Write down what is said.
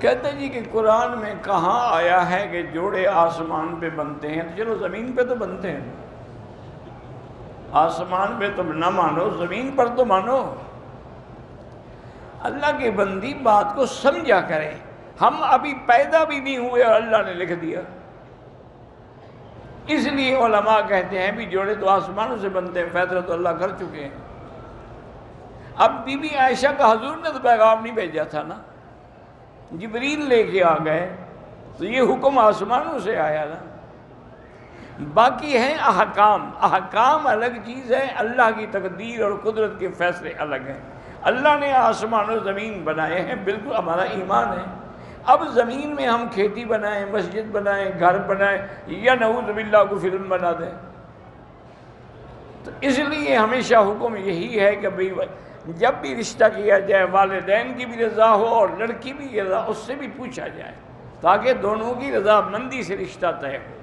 کہتے جی کہ قرآن میں کہاں آیا ہے کہ جوڑے آسمان پہ بنتے ہیں؟ تو چلو زمین پہ تو بنتے ہیں، آسمان پہ تم نہ مانو، زمین پر تو مانو۔ اللہ کی بندی بات کو سمجھا کریں۔ ہم ابھی پیدا بھی نہیں ہوئے اور اللہ نے لکھ دیا۔ اس لیے علماء کہتے ہیں بھی جوڑے تو آسمانوں سے بنتے ہیں، فیصلہ تو اللہ کر چکے ہیں۔ اب بی بی عائشہ کا حضور نے تو پیغام نہیں بھیجا تھا نا، جبریل لے کے آ گئے، تو یہ حکم آسمانوں سے آیا نا۔ باقی ہیں احکام، احکام الگ چیز ہے، اللہ کی تقدیر اور قدرت کے فیصلے الگ ہیں۔ اللہ نے آسمان و زمین بنائے ہیں، بالکل ہمارا ایمان ہے۔ اب زمین میں ہم کھیتی بنائیں، مسجد بنائیں، گھر بنائیں، یا نعوذ باللہ کو فلم بنا دیں، تو اس لیے ہمیشہ حکم یہی ہے کہ بھئی جب بھی رشتہ کیا جائے والدین کی بھی رضا ہو اور لڑکی بھی رضا، اس سے بھی پوچھا جائے تاکہ دونوں کی رضا مندی سے رشتہ طے ہو۔